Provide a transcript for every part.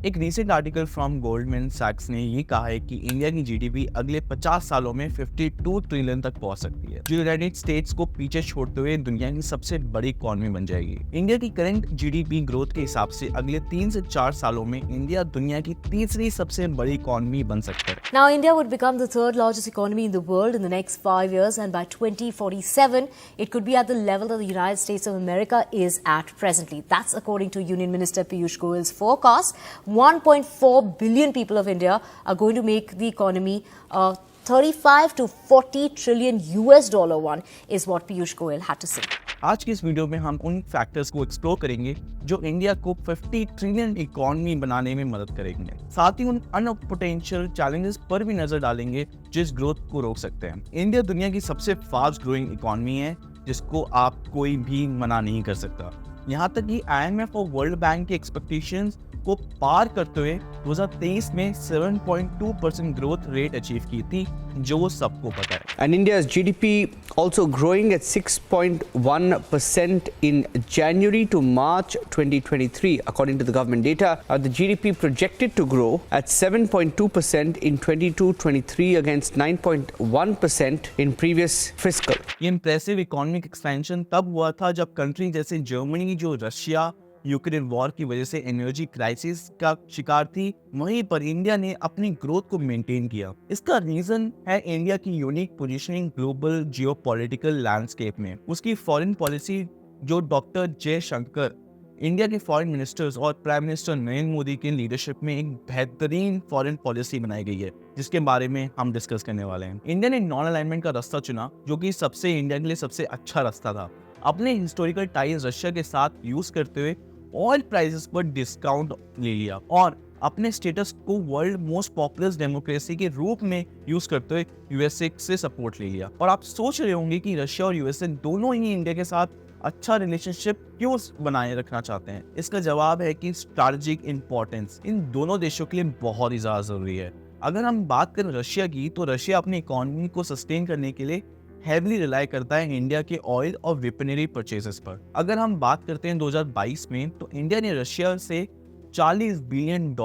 एक recent article from Goldman सैक्स ने ये कहा है कि इंडिया की जीडीपी अगले 50 सालों में 52 ट्रिलियन तक पहुंच सकती है, जो यूनाइटेड स्टेट्स को पीछे छोड़ते हुए दुनिया की सबसे बड़ी इकॉनमी बन जाएगी। इंडिया की करंट जीडीपी ग्रोथ के हिसाब से अगले 3 से 4 सालों में इंडिया दुनिया की तीसरी सबसे बड़ी इकॉनमी बन सकता है। Now, India would become the third largest economy in the world in the next 5 years, and by 2047, it could be at the level that the United States of America is at presently. That's according to Union Minister Piyush Goyal's forecast. 1.4 billion people of India are going to make the economy 35 to 40 trillion US dollar one, is what Piyush Goyal had to say. आज की इस video में हम उन factors को explore करेंगे जो India को 50 ट्रिलियन इकोनॉमी बनाने में मदद करेंगे। साथ ही उन अनपोटेंशियल चैलेंजेस पर भी नजर डालेंगे जिस ग्रोथ को रोक सकते हैं। इंडिया दुनिया की सबसे फास्ट ग्रोइंग इकोनॉमी है, जिसको आप कोई भी मना नहीं कर सकता। यहाँ तक कि IMF और वर्ल्ड बैंक की एक्सपेक्टेशंस को पार करते हुए 2023 में 7.2% ग्रोथ रेट अचीव की थी, जो सबको पता है। And India's GDP also growing at 6.1% in January to March 2023, according to the government data. The GDP projected to grow at 7.2% in 22-23 against 9.1% in previous fiscal. ये इम्प्रेसिव इकोनॉमिक एक्सपेंशन तब हुआ था जब कंट्री जैसे जर्मनी, जो Russia Ukraine war की वजह से एनर्जी क्राइसिस का शिकार थी, वहीं पर इंडिया ने अपनी ग्रोथ को मेंटेन किया। इसका रीजन है इंडिया की unique positioning global geopolitical landscape में। उसकी फॉरेन पॉलिसी, जो डॉक्टर जयशंकर, इंडिया के फॉरेन मिनिस्टर्स और प्राइम मिनिस्टर नरेंद्र मोदी के लीडरशिप में एक बेहतरीन फॉरेन पॉलिसी बनाई गई है, जिसके बारे में हम डिस्कस करने वाले हैं। इंडिया ने नॉन अलाइनमेंट का रास्ता चुना, जो कि इंडिया के लिए सबसे अच्छा रास्ता था। अपने हिस्टोरिकल टाइज रशिया के साथ यूज करते हुए ऑयल प्राइसेस पर डिस्काउंट ले लिया और अपने स्टेटस को वर्ल्ड मोस्ट पॉपुलर डेमोक्रेसी के रूप में यूज करते हुए यूएसए से सपोर्ट ले लिया। और आप सोच रहे होंगे कि रशिया और यूएसए दोनों ही इंडिया के साथ अच्छा रिलेशनशिप क्यों बनाए रखना चाहते हैं। इसका जवाब है कि स्ट्रैटेजिक इंपॉर्टेंस इन दोनों देशों के लिए बहुत ही ज्यादा जरूरी है। अगर हम बात करें रशिया की, तो रशिया अपनी इकोनॉमी को सस्टेन करने के लिए हेवली रिलाई करता है इंडिया के ऑयल और वेपनरी परचेजेस पर। अगर हम बात करते हैं 2022 में, तो इंडिया ने रशिया से $40 billion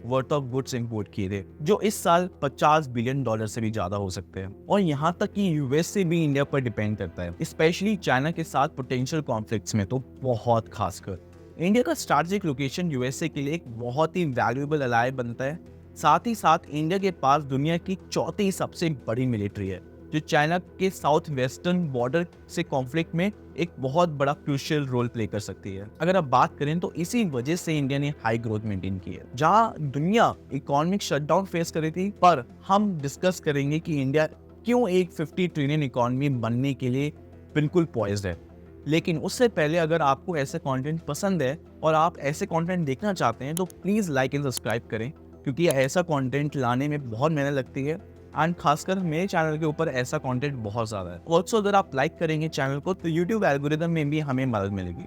worth of goods import किए थे, जो इस साल $50 बिलियन से भी ज्यादा हो सकते हैं। और यहाँ तक कि यूएस से भी इंडिया पर डिपेंड करता है, स्पेशली चाइना के साथ पोटेंशियल कॉन्फ्लिक्ट्स में तो बहुत खासकर। इंडिया का स्ट्रैटेजिक लोकेशन यूएसए के लिए एक बहुत ही वैल्यूएबल अलाय बनता है। साथ ही साथ इंडिया के पास दुनिया की चौथी सबसे बड़ी मिलिट्री है, जो चाइना के साउथ वेस्टर्न बॉर्डर से कॉन्फ्लिक्ट में एक बहुत बड़ा क्रूशियल रोल प्ले कर सकती है। अगर आप बात करें तो इसी वजह से इंडिया ने हाई ग्रोथ मेंटेन की है। जहां दुनिया इकोनॉमिक शटडाउन फेस कर रही थी, पर हम डिस्कस करेंगे कि इंडिया क्यों एक 50 ट्रिलियन इकोनॉमी बनने के लिए बिल्कुल पॉइज्ड है। लेकिन उससे पहले, अगर आपको ऐसे कंटेंट पसंद है और आप ऐसे कंटेंट देखना चाहते हैं, तो प्लीज लाइक एंड सब्सक्राइब करें, क्योंकि ऐसा कंटेंट लाने में बहुत मेहनत लगती है एंड खासकर मेरे चैनल के ऊपर ऐसा कंटेंट बहुत ज्यादा है। ऑल्सो अगर आप लाइक करेंगे चैनल को, तो यूट्यूब एल्गोरिदम में भी हमें मदद मिलेगी।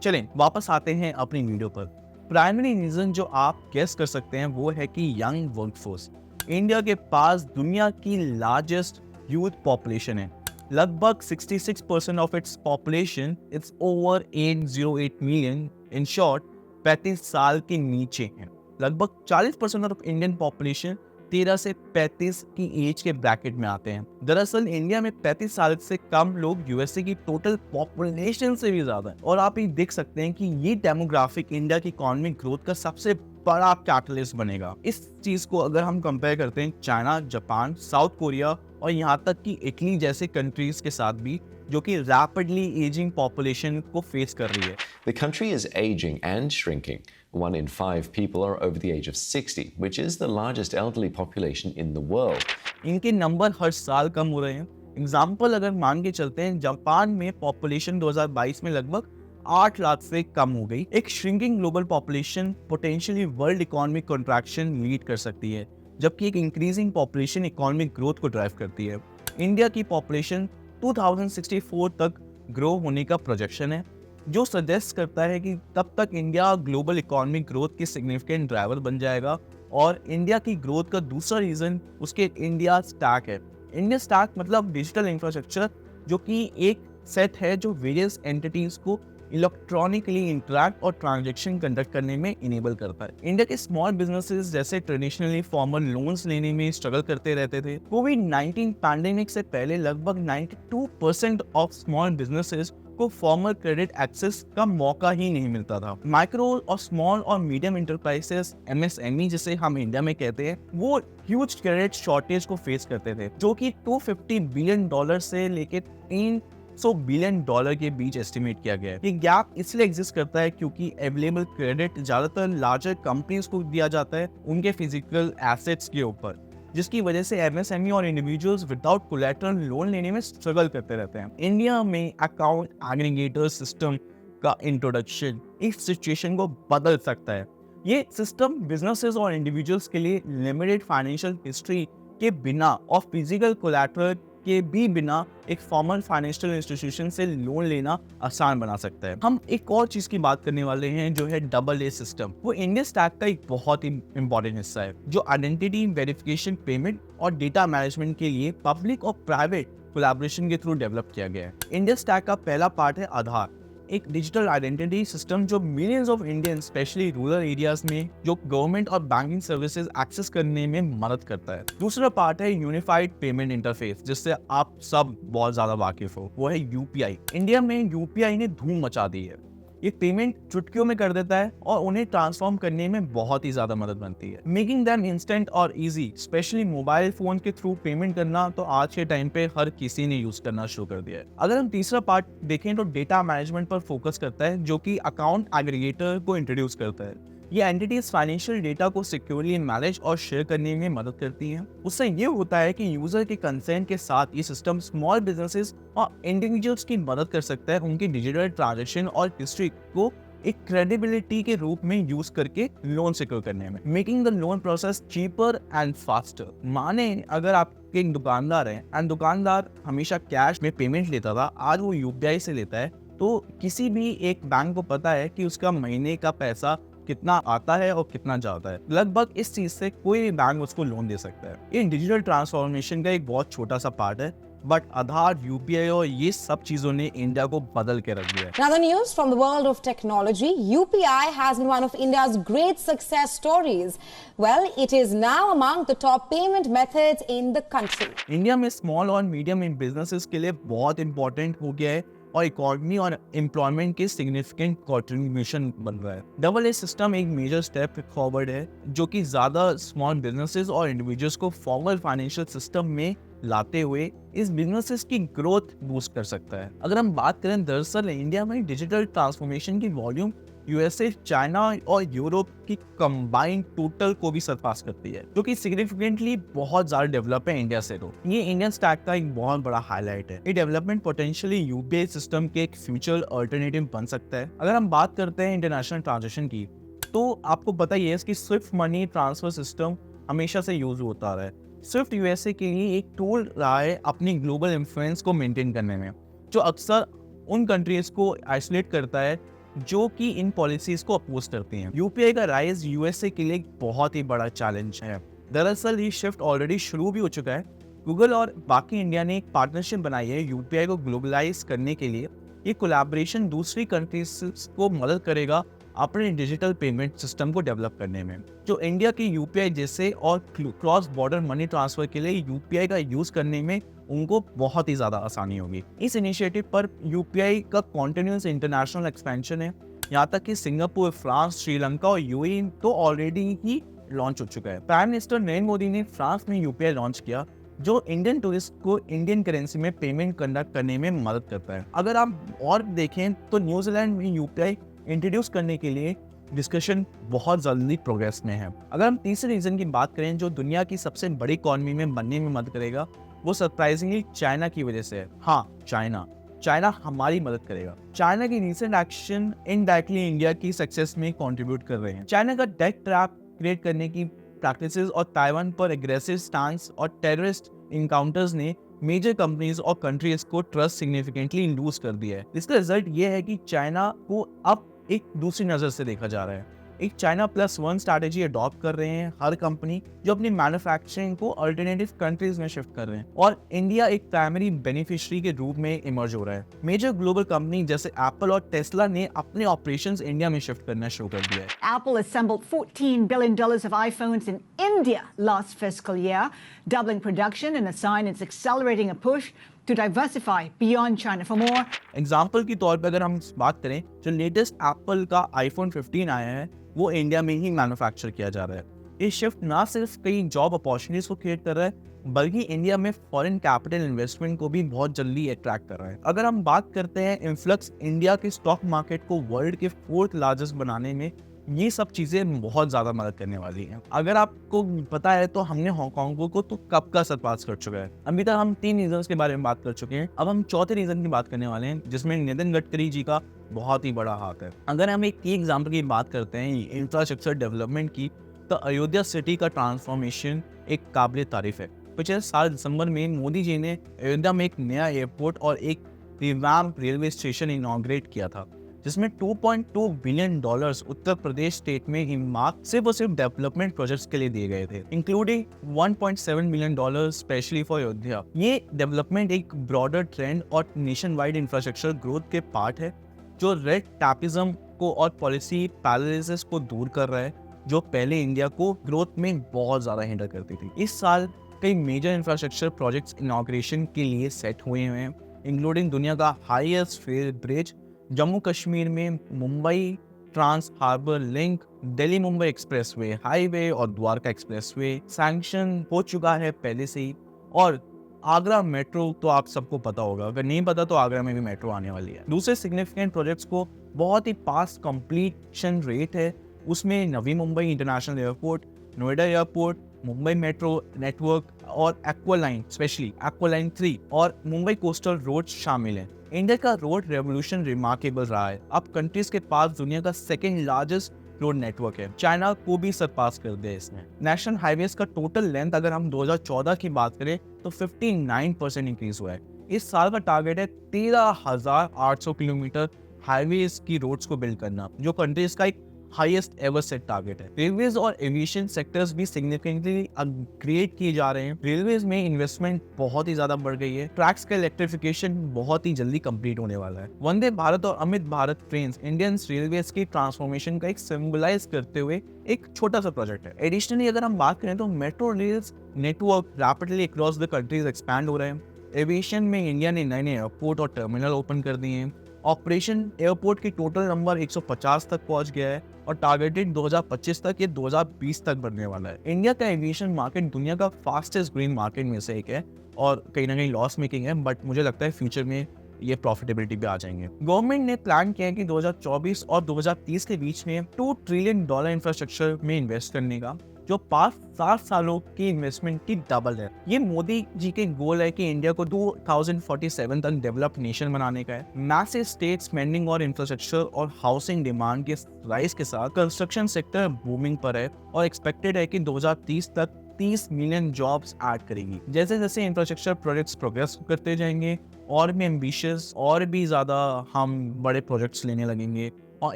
चलें वापस आते हैं अपनी वीडियो पर। प्राइमरी रीजन जो आप गेस कर सकते हैं वो है कि यंग वर्कफोर्स। इंडिया के पास दुनिया की लार्जेस्ट यूथ पॉपुलेशन है। लगभग 66% of its population it's over 808 million. In short, 35 साल के नीचे है। लगभग 40% ऑफ इंडियन पॉपुलेशन 13 से 35 की एज के ब्रैकेट में आते हैं। दरअसल इंडिया में 35 साल से कम लोग यूएसए की टोटल पॉपुलेशन से भी ज्यादा है। और आप ये देख सकते हैं कि ये डेमोग्राफिक इंडिया की इकोनॉमिक ग्रोथ का सबसे बड़ा कैटलिस्ट बनेगा। इस चीज को अगर हम कंपेयर करते हैं चाइना, जापान, साउथ कोरिया और यहाँ तक कि इटली जैसे कंट्रीज के साथ भी, जो कि रैपिडली एजिंग पॉपुलेशन को फेस कर रही है। The country is aging and shrinking. 1 in 5 people are over the age of 60, which is the largest elderly population in the world. इनके नंबर हर साल कम हो रहे हैं। एग्जाम्पल अगर मान के चलते हैं, जापान में पॉपुलेशन 2022 में लगभग 8 लाख से कम हो गई। एक shrinking global population potentially world economic contraction lead कर सकती है, जबकि एक इंक्रीजिंग पॉपुलेशन इकोनॉमिक ग्रोथ को ड्राइव करती है। इंडिया की पॉपुलेशन 2064 तक ग्रो होने का प्रोजेक्शन है, जो सजेस्ट करता है कि तब तक इंडिया ग्लोबल इकोनॉमिक ग्रोथ के सिग्निफिकेंट ड्राइवर बन जाएगा। और इंडिया की ग्रोथ का दूसरा रीजन उसके इंडिया स्टैक है। इंडिया स्टैक मतलब डिजिटल इंफ्रास्ट्रक्चर, जो कि एक सेट है जो वेरियस एंटिटीज को इलेक्ट्रॉनिकली इंटरैक्ट और ट्रांजैक्शन कंडक्ट करने में इनेबल करता है। इंडिया के स्मॉल बिजनेसेस जैसे ट्रेडिशनली फॉर्मल लोन्स लेने में स्ट्रगल करते रहते थे। कोविड-19 पैंडेमिक से पहले लगभग 92% ऑफ स्मॉल बिजनेसेस को फॉर्मल क्रेडिट एक्सेस का मौका ही नहीं मिलता था। माइक्रो और स्मॉल और मीडियम इंटरप्राइजेस MSME जिसे हम इंडिया में कहते हैं, वो ह्यूज क्रेडिट शॉर्टेज को फेस करते थे, जो कि $250 बिलियन से लेके $300 बिलियन के बीच एस्टिमेट किया गया है। ये गैप इसलिए एग्जिस्ट करता है क्योंकि अवेलेबल क्रेडिट ज्यादातर लार्जर कंपनीज को दिया जाता है उनके फिजिकल एसेट्स के ऊपर, जिसकी वजह से MSME और इंडिविजुअल्स विदाउट कोलैटरल लोन लेने में स्ट्रगल करते रहते हैं। इंडिया में अकाउंट एग्रीगेटर सिस्टम का इंट्रोडक्शन इस सिचुएशन को बदल सकता है। ये सिस्टम बिजनेसेस और इंडिविजुअल्स के लिए लिमिटेड फाइनेंशियल हिस्ट्री के बिना और फिजिकल कोलैटरल के भी बिना एक फॉर्मल फाइनेंशियल इंस्टीट्यूशन से लोन लेना आसान बना सकता है। हम एक और चीज की बात करने वाले हैं जो है AA सिस्टम। वो इंडिया स्टैक का एक बहुत ही इंपॉर्टेंट हिस्सा है जो आइडेंटिटी वेरिफिकेशन, पेमेंट और डेटा मैनेजमेंट के लिए पब्लिक और प्राइवेट कोलैबोरेशन के थ्रू डेवलप किया गया है। इंडिया स्टैक का पहला पार्ट है आधार, एक डिजिटल आइडेंटिटी सिस्टम जो millions of Indian specially rural areas में जो गवर्नमेंट और बैंकिंग सर्विसेज एक्सेस करने में मदद करता है। दूसरा पार्ट है यूनिफाइड पेमेंट इंटरफेस, जिससे आप सब बहुत ज्यादा वाकिफ हो, वो है UPI। इंडिया में UPI ने धूम मचा दी है। ये पेमेंट चुटकियों में कर देता है और उन्हें ट्रांसफॉर्म करने में बहुत ही ज्यादा मदद बनती है, मेकिंग देम इंस्टेंट और इजी। स्पेशली मोबाइल फोन के थ्रू पेमेंट करना तो आज के टाइम पे हर किसी ने यूज करना शुरू कर दिया है। अगर हम तीसरा पार्ट देखें तो डेटा मैनेजमेंट पर फोकस करता है, जो कि अकाउंट एग्रीगेटर को इंट्रोड्यूस करता है। ये एंटिटीज फाइनेंशियल डेटा को सिक्योरली मैनेज और शेयर करने में मदद करती हैं। उससे ये होता है कि यूजर के कंसेंट के साथ ये सिस्टम स्मॉल बिजनेसेस और इंडिविजुअल्स की मदद कर सकता है उनकी डिजिटल ट्रांजैक्शन और हिस्ट्री को एक क्रेडिबिलिटी के रूप में यूज करके लोन सिक्योर करने में, making the loan process cheaper and faster. माने अगर आप एक दुकानदार है एंड दुकानदार हमेशा कैश में पेमेंट लेता था, आज वो UPI से लेता है, तो किसी भी एक बैंक को पता है कि उसका महीने का पैसा कितना आता है और कितना जाता है। लगभग इस चीज से कोई भी बैंक उसको लोन दे सकता है। ये डिजिटल ट्रांसफॉर्मेशन का एक बहुत छोटा सा पार्ट है, बट आधार, UPI और ये सब चीजों ने इंडिया को बदल के रख दिया है। Now the news from the world of technology. UPI has been one of India's great success stories. Well, it is now among the top payment methods in the country. India में small और medium businesses के लिए बहुत important हो गया है और economy और एम्प्लॉयमेंट के सिग्निफिकेंट कंट्रीब्यूशन बन रहा है। AA सिस्टम एक मेजर स्टेप फॉरवर्ड है जो कि ज्यादा स्मॉल बिजनेसेस और इंडिविजुअल्स को फॉर्मल फाइनेंशियल सिस्टम में लाते हुए इस बिजनेसेस की ग्रोथ बूस्ट कर सकता है। अगर हम बात करें, दरअसल इंडिया में डिजिटल ट्रांसफॉर्मेशन की वॉल्यूम USA, चाइना और यूरोप की कंबाइंड टोटल को भी सरपास करती है, जो कि सिग्निफिकेंटली बहुत ज्यादा डेवलप है इंडिया से। तो ये इंडियन स्टैक का एक बहुत बड़ा हाईलाइट है। ये डेवलपमेंट पोटेंशियली UPI सिस्टम के एक फ्यूचर अल्टरनेटिव बन सकता है। अगर हम बात करते हैं इंटरनेशनल ट्रांजैक्शन की, तो आपको पता ही है कि स्विफ्ट मनी ट्रांसफर सिस्टम हमेशा से यूज होता रहा है। स्विफ्ट USA के लिए एक टूल रहा है अपनी ग्लोबल इन्फ्लुएंस को मेंटेन करने में, जो अक्सर उन कंट्रीज को आइसोलेट करता है जो कि इन पॉलिसीज को अपोज करती हैं। UPI का राइज USA के लिए एक बहुत ही बड़ा चैलेंज है। दरअसल ये शिफ्ट ऑलरेडी शुरू भी हो चुका है। गूगल और बाकी इंडिया ने एक पार्टनरशिप बनाई है UPI को ग्लोबलाइज करने के लिए। ये कोलैबोरेशन दूसरी कंट्रीज को मदद करेगा अपने डिजिटल पेमेंट सिस्टम को डेवलप करने में, जो इंडिया की UPI जैसे और क्रॉस बॉर्डर मनी ट्रांसफर के लिए UPI का यूज करने में उनको बहुत ही ज्यादा आसानी होगी। इस इनिशिएटिव पर UPI का कॉन्टिन्यूअस इंटरनेशनल एक्सपेंशन है। यहाँ तक कि सिंगापुर, फ्रांस, श्रीलंका और UAE तो ऑलरेडी ही लॉन्च हो चुका है। प्राइम मिनिस्टर नरेंद्र मोदी ने फ्रांस में UPI लॉन्च किया, जो इंडियन टूरिस्ट को इंडियन करेंसी में पेमेंट कंडक्ट करने में मदद करता है। अगर आप और देखें तो न्यूजीलैंड में UPI इंट्रोड्यूस करने के लिए डिस्कशन बहुत जल्दी प्रोग्रेस में है। अगर हम तीसरे रीजन की बात करें जो दुनिया की सबसे बड़ी इकॉनमी में बनने में मदद करेगा, वो सरप्राइजिंगली चाइना की वजह से है। हाँ, चाइना हमारी मदद करेगा। चाइना की रिसेंट एक्शन इनडायरेक्टली इंडिया की सक्सेस में कंट्रीब्यूट कर रहे हैं। चाइना का डेट ट्रैप क्रिएट करने की प्रैक्टिसेस और ताइवान पर एग्रेसिव स्टांस और टेररिस्ट इनकाउंटर्स ने मेजर कंपनीज और कंट्रीज को ट्रस्ट सिग्निफिकेंटली लूज कर दिया है। इसका रिजल्ट ये है कि चाइना को अब एक दूसरी नजर से देखा जा रहा है। एक China plus one strategy adopt कर रहे हैं हर कंपनी जो अपनी मैन्युफैक्चरिंग को अल्टरनेटिव कंट्रीज में शिफ्ट कर रहे हैं, और इंडिया एक प्राइमरी बेनिफिशियरी के रूप में इमर्ज हो रहा है। मेजर ग्लोबल कंपनी जैसे एप्पल और टेस्ला ने अपने ऑपरेशंस इंडिया में शिफ्ट करना शुरू कर दिया है। Apple assembled $14 billion of iPhones in India last fiscal year, doubling production and a sign it's accelerating a push to diversify beyond China. For more, example के तौर पर अगर हम बात करें, जो लेटेस्ट एप्पल का आईफोन 15 आया है वो इंडिया में ही मैन्युफैक्चर किया जा रहा है। ये शिफ्ट ना सिर्फ कई जॉब अपॉर्चुनिटीज को क्रिएट कर रहा है बल्कि इंडिया में फॉरेन कैपिटल इन्वेस्टमेंट को भी बहुत जल्दी अट्रैक्ट कर रहा है। अगर हम बात करते हैं इन्फ्लक्स इंडिया के स्टॉक मार्केट को वर्ल्ड के 4th लार्जेस्ट बनाने में, ये सब चीजें बहुत ज्यादा मदद करने वाली हैं। अगर आपको पता है तो हमने हांगकांग को तो कब का सरपास कर चुका है। अभी तक हम 3 रीजंस के बारे में बात कर चुके हैं, अब हम चौथे रीजन की बात करने वाले हैं जिसमें नितिन गडकरी जी का बहुत ही बड़ा हाथ है। अगर हम एक की एग्जाम्पल की बात करते हैं इंफ्रास्ट्रक्चर डेवलपमेंट की, तो अयोध्या सिटी का ट्रांसफॉर्मेशन एक काबिल तारीफ है। पिछले साल दिसंबर में मोदी जी ने अयोध्या में एक नया एयरपोर्ट और एक रिवैम्प रेलवे स्टेशन इनॉग्रेट किया था, जिसमें $2.2 बिलियन उत्तर प्रदेश स्टेट में हिमाक सिर्फ और सिर्फ डेवलपमेंट प्रोजेक्ट्स के लिए दिए गए थे, including $1.7 billion specially for Ayodhya. ये डेवलपमेंट एक ब्रॉडर ट्रेंड और नेशन वाइड इंफ्रास्ट्रक्चर ग्रोथ के पार्ट है जो रेड टैपिज्म को और पॉलिसी पैरालिसिस को दूर कर रहा है, जो पहले इंडिया को ग्रोथ में बहुत ज्यादा हिंडर करती थी। इस साल कई मेजर इंफ्रास्ट्रक्चर प्रोजेक्ट्स इनॉग्रेशन के लिए सेट हुए हैं, इंक्लूडिंग दुनिया का highest fair bridge, Jammu Kashmir में Mumbai trans harbour link, Delhi Mumbai expressway highway और द्वारका एक्सप्रेसवे सैंक्शन हो चुका है पहले से ही। और आगरा मेट्रो तो आप सबको पता होगा, अगर नहीं पता तो आगरा में भी मेट्रो आने वाली है। दूसरे सिग्निफिकेंट प्रोजेक्ट्स को बहुत ही पास कंप्लीशन रेट है, उसमें Navi Mumbai international airport, Noida airport, Mumbai metro network और एक्वालाइन, स्पेशली एक्वालाइन 3 और मुंबई कोस्टल रोड शामिल हैं। इंडिया का रोड रेवोल्यूशन रिमार्केबल रहा है। अब कंट्रीज के पास दुनिया का 2nd लार्जेस्ट रोड नेटवर्क है, चाइना को भी सरपास कर दिया इसने। नेशनल हाईवेज का टोटल लेंथ अगर हम 2014 की बात करें तो 59% इंक्रीज हुआ है। इस साल का टारगेट है 13,800 किलोमीटर हाईवेज की रोड्स को बिल्ड करना, जो कंट्रीज का एक हाईएस्ट एवर सेट टारगेट है। रेलवेज और एविएशन सेक्टर्स भी सिग्निफिकेंटली अपग्रेड किए जा रहे हैं। रेलवेज में इन्वेस्टमेंट बहुत ही ज्यादा बढ़ गई है। ट्रैक्स का इलेक्ट्रिफिकेशन बहुत ही जल्दी कंप्लीट होने वाला है। वंदे भारत और Amrit Bharat trains Indian railways की ट्रांसफॉर्मेशन का एक सिंबलाइज करते हुए एक छोटा सा प्रोजेक्ट है। एडिशनली अगर हम बात करें तो metro rails network rapidly across the countries expand हो रहे हैं। एविएशन में इंडिया ने नए नए एयरपोर्ट और टर्मिनल ओपन कर दिए हैं। ऑपरेशन एयरपोर्ट की टोटल नंबर 150 तक पहुंच गया है और टारगेटेड 2025 तक ये 2020 तक बढ़ने वाला है। इंडिया का एविएशन मार्केट दुनिया का फास्टेस्ट ग्रोइंग मार्केट में से एक है और कहीं ना कहीं लॉस मेकिंग है, बट मुझे लगता है फ्यूचर में ये प्रॉफिटेबिलिटी पे आ जाएंगे। गवर्नमेंट ने प्लान किया है कि 2024 और 2030 के बीच में $2 ट्रिलियन इंफ्रास्ट्रक्चर में इन्वेस्ट करने का, जो 5-7 सालों की इन्वेस्टमेंट की डबल है। ये मोदी जी के गोल है कि इंडिया को 2047 तक डेवलप्ड नेशन बनाने का है। मैसिव स्टेट स्पेंडिंग और इंफ्रास्ट्रक्चर और हाउसिंग डिमांड के राइज के साथ कंस्ट्रक्शन सेक्टर बूमिंग पर है और एक्सपेक्टेड है कि 2030 तक 30 मिलियन जॉब्स ऐड करेगी। जैसे जैसे इंफ्रास्ट्रक्चर प्रोजेक्ट्स प्रोग्रेस करते जाएंगे और भी एम्बिशियस और भी ज्यादा हम बड़े प्रोजेक्ट्स लेने लगेंगे और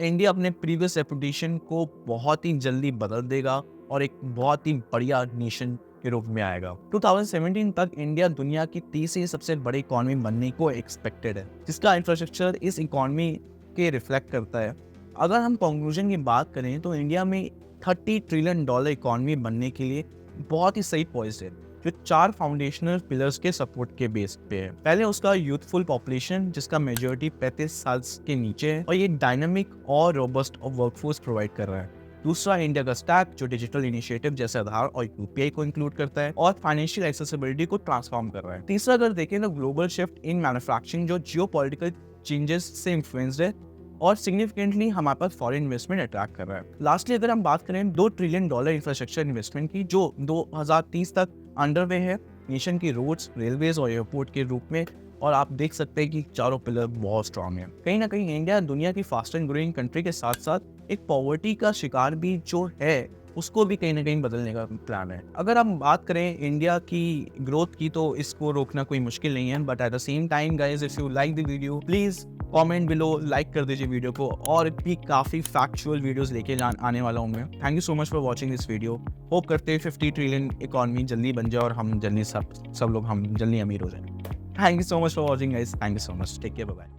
इंडिया अपने प्रीवियस रेपुटेशन को बहुत ही जल्दी बदल देगा और एक बहुत ही बढ़िया नेशन के रूप में आएगा। 2017 तक इंडिया दुनिया की तीसरी सबसे बड़ी इकोनॉमी बनने को एक्सपेक्टेड है, जिसका इंफ्रास्ट्रक्चर इस इकोनॉमी के रिफ्लेक्ट करता है। अगर हम कंक्लूजन की बात करें तो इंडिया में $30 ट्रिलियन इकोनॉमी बनने के लिए बहुत ही सही पॉइंट है, जो 4 फाउंडेशनल पिलर्स के सपोर्ट के बेस पे है। पहले उसका यूथफुल पॉपुलेशन, जिसका मेजॉरिटी 35 साल के नीचे है और ये डायनामिक और रोबस्ट वर्कफोर्स प्रोवाइड कर रहा है। दूसरा इंडिया का स्टैक, जो डिजिटल इनिशिएटिव जैसे आधार और यूपीआई को इंक्लूड करता है और फाइनेंशियल एक्सेसिबिलिटी को ट्रांसफॉर्म कर रहा है। तीसरा अगर देखें तो ग्लोबल शिफ्ट इन मैन्युफैक्चरिंग, जो जियोपॉलिटिकल चेंजेस से इन्फ्लुएंस्ड है और सिग्निफिकेंटली हमारे पास फॉरेन इन्वेस्टमेंट अट्रैक्ट कर रहा है। लास्टली अगर हम बात करें $2 ट्रिलियन इंफ्रास्ट्रक्चर इन्वेस्टमेंट की, जो 2030 तक अंडरवे है नेशन की रोड्स, रेलवेज और एयरपोर्ट के रूप में, और आप देख सकते हैं कि चारों पिलर बहुत स्ट्रांग है। कहीं ना कहीं इंडिया दुनिया की फास्ट एंड ग्रोइंग कंट्री के साथ साथ एक पॉवर्टी का शिकार भी जो है उसको भी कहीं ना कहीं बदलने का प्लान है। अगर हम बात करें इंडिया की ग्रोथ की तो इसको रोकना कोई मुश्किल नहीं है, but at the same time guys, if you like the video please comment below, like कर दीजिए वीडियो को, और भी काफ़ी फैक्चुअल वीडियोस लेके आने वाला हूँ मैं। Thank you so much for watching this video. Hope करते हैं 50 ट्रिलियन इकॉनमी जल्दी बन जाए और हम जल्दी सब लोग हम जल्दी अमीर हो जाए। Thank you so much for watching guys, thank you so much, take care, bye bye.